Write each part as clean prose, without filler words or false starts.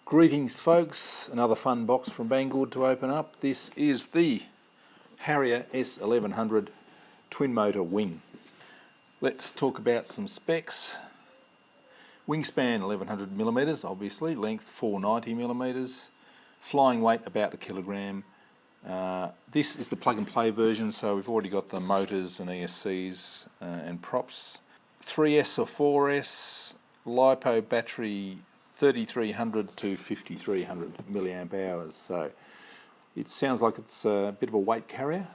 Greetings folks, another fun box from Banggood to open up. This is the Harrier S1100 twin motor wing. Let's talk about some specs. Wingspan 1100mm obviously, length 490mm, flying weight about 1 kilogram. This is the plug and play version, so we've already got the motors and ESCs and props. 3S or 4S, LiPo battery 3300 to 5300 milliamp hours, so it sounds like it's a bit of a weight carrier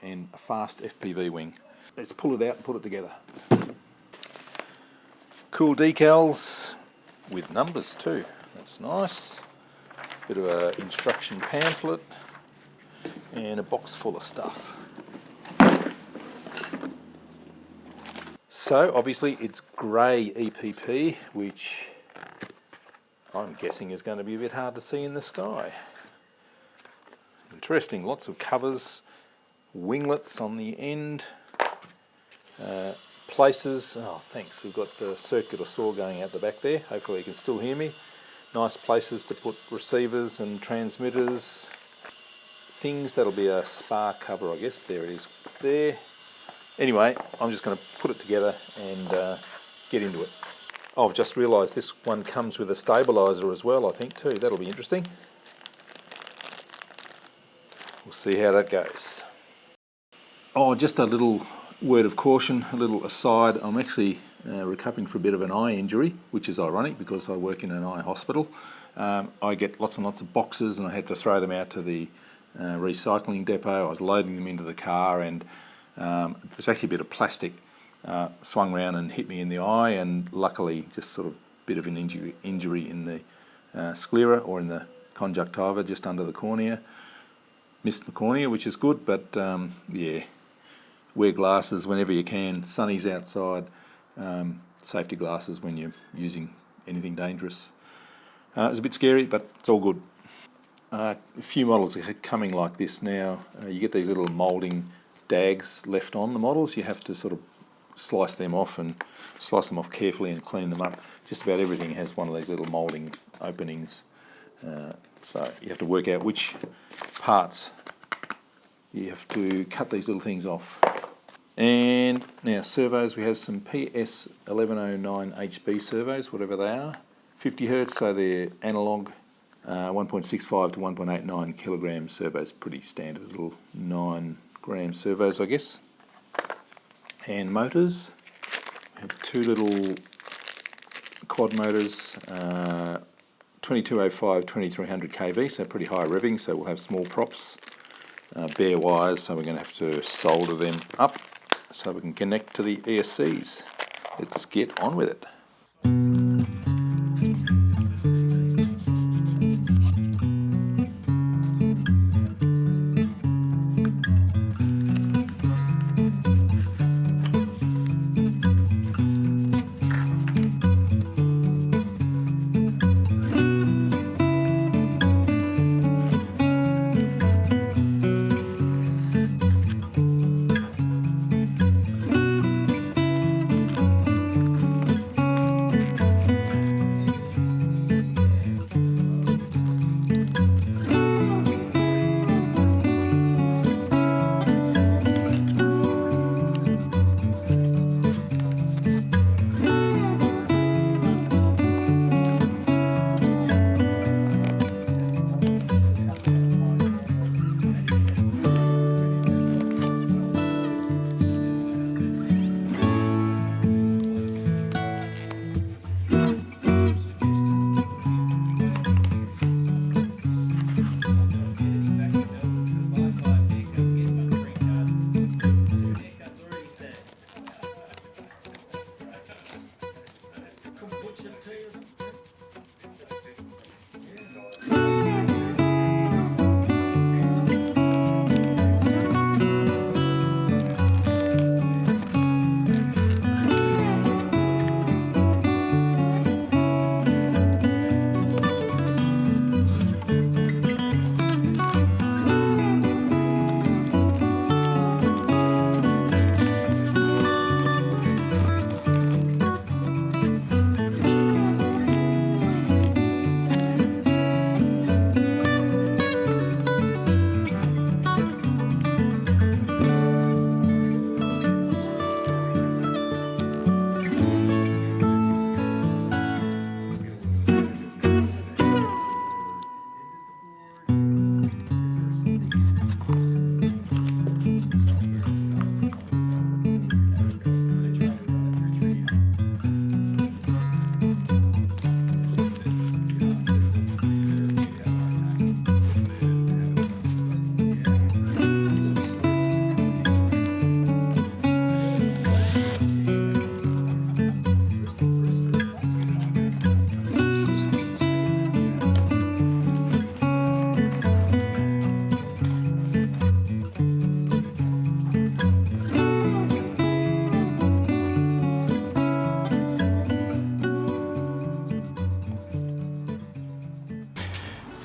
and a fast FPV wing. Let's pull it out and put it together. Cool decals with numbers too, that's nice. Bit of an instruction pamphlet and a box full of stuff. So obviously it's grey EPP, which I'm guessing is going to be a bit hard to see in the sky. Interesting, lots of covers, winglets on the end, places. Oh thanks, we've got the circular saw going out the back there, hopefully you can still hear me. Nice places to put receivers and transmitters. Things, that'll be a spar cover I guess, there it is there. Anyway, I'm just going to put it together and get into it. Oh, I've just realised this one comes with a stabiliser as well, I think too. That'll be interesting. We'll see how that goes. Oh, just a little word of caution, a little aside. I'm actually recovering from a bit of an eye injury, which is ironic because I work in an eye hospital. I get lots and lots of boxes and I had to throw them out to the recycling depot. I was loading them into the car and it was actually a bit of plastic swung round and hit me in the eye, and luckily just sort of a bit of an injury in the sclera or in the conjunctiva just under the cornea. Missed the cornea, which is good, but yeah, wear glasses whenever you can. Sunny's outside, safety glasses when you're using anything dangerous. It's a bit scary, but it's all good. A few models are coming like this now. You get these little moulding dags left on the models. You have to sort of slice them off carefully and clean them up. Just about everything has one of these little moulding openings, so you have to work out which parts you have to cut these little things off. And now servos, we have some PS 1109 HB servos, whatever they are, 50 Hertz, so they're analog. 1.65 to 1.89 kilogram servos, pretty standard little 9-gram servos I guess. And motors, we have two little quad motors, 2205, 2300 kV, so pretty high revving, so we'll have small props, bare wires, so we're going to have to solder them up so we can connect to the ESCs. Let's get on with it.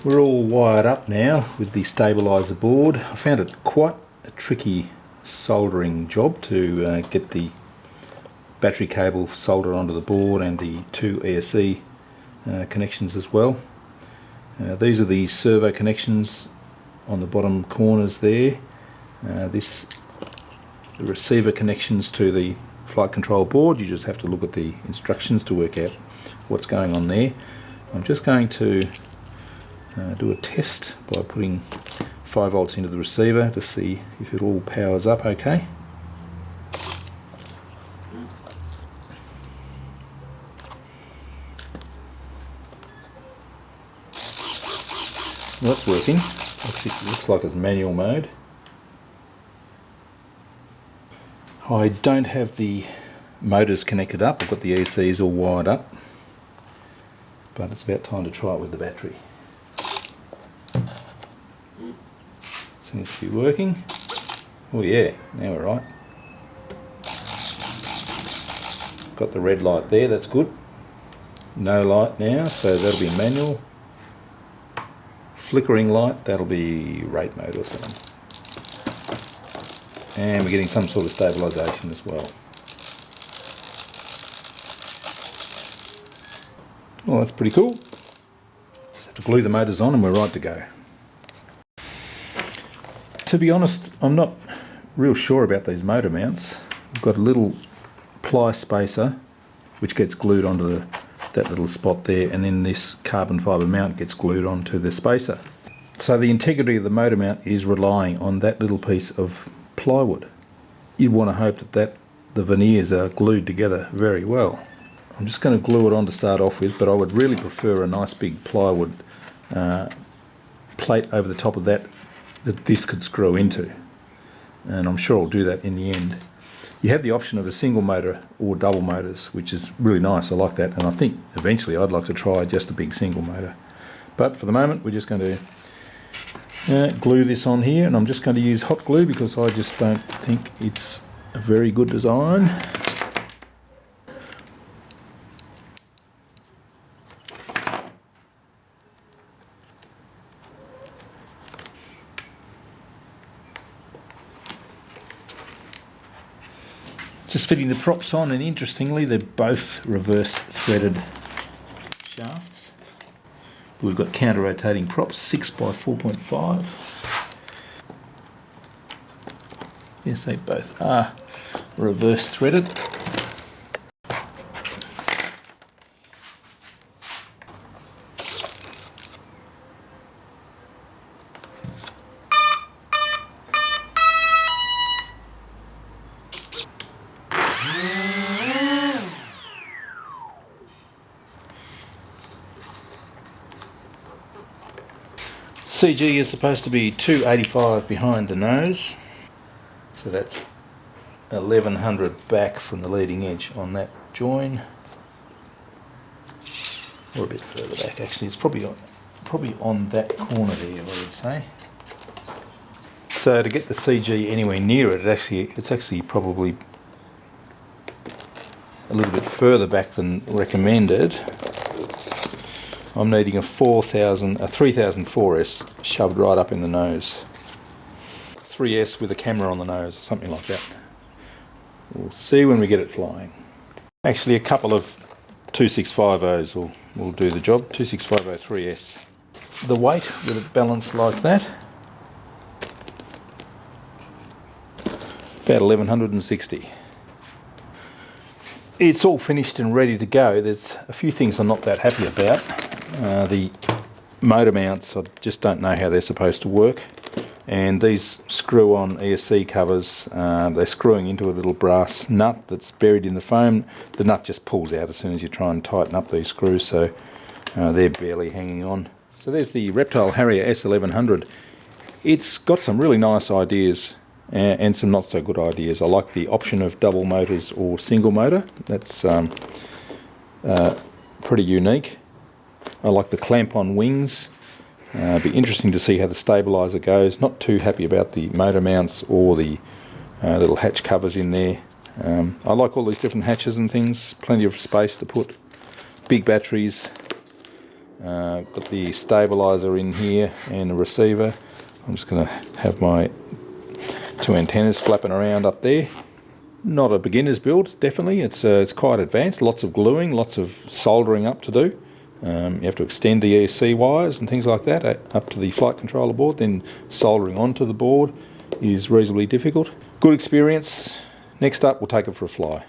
We're all wired up now with the stabiliser board. I found it quite a tricky soldering job to get the battery cable soldered onto the board and the two ESC connections as well. These are the servo connections on the bottom corners there. The receiver connections to the flight control board. You just have to look at the instructions to work out what's going on there. I'm just going to do a test by putting 5 volts into the receiver to see if it all powers up okay. Well, that's working. It looks like it's manual mode. I don't have the motors connected up. I've got the ECs all wired up, but it's about time to try it with the battery. Seems to be working. Oh yeah, now we're right. Got the red light there, that's good. No light now, so that'll be manual. Flickering light, that'll be rate mode or something. And we're getting some sort of stabilisation as well. Well, that's pretty cool. Just have to glue the motors on and we're right to go. To be honest, I'm not real sure about these motor mounts. We've got a little ply spacer which gets glued onto that little spot there, and then this carbon fibre mount gets glued onto the spacer. So the integrity of the motor mount is relying on that little piece of plywood. You'd want to hope that the veneers are glued together very well. I'm just going to glue it on to start off with, but I would really prefer a nice big plywood plate over the top of that this could screw into, and I'm sure I'll do that in the end. You have the option of a single motor or double motors, which is really nice. I like that, and I think eventually I'd like to try just a big single motor. But for the moment we're just going to glue this on here, and I'm just going to use hot glue because I just don't think it's a very good design. Just fitting the props on, and interestingly they're both reverse threaded shafts. We've got counter rotating props, 6 by 4.5. Yes, they both are reverse threaded. CG is supposed to be 285 behind the nose, so that's 1100 back from the leading edge on that join, or a bit further back actually. It's probably on that corner there, I would say. So to get the CG anywhere near it, it's actually probably a little bit further back than recommended. I'm needing a 3004S shoved right up in the nose. 3S with a camera on the nose or something like that. We'll see when we get it flying. Actually a couple of 2650s will do the job. 2650 3S. The weight with it balanced like that, about 1160. It's all finished and ready to go. There's a few things I'm not that happy about. The motor mounts, I just don't know how they're supposed to work. And these screw-on ESC covers, they're screwing into a little brass nut that's buried in the foam. The nut just pulls out as soon as you try and tighten up these screws, so they're barely hanging on. So there's the Reptile Harrier S1100. It's got some really nice ideas and some not so good ideas. I like the option of double motors or single motor. That's pretty unique. I like the clamp on wings. It'd be interesting to see how the stabiliser goes. Not too happy about the motor mounts or the little hatch covers in there. I like all these different hatches and things. Plenty of space to put big batteries. Got the stabiliser in here and a receiver. I'm just going to have my 2 antennas flapping around up there. Not a beginner's build, definitely. It's quite advanced. Lots of gluing, lots of soldering up to do. You have to extend the ESC wires and things like that up to the flight controller board. Then soldering onto the board is reasonably difficult. Good experience. Next up, we'll take it for a fly.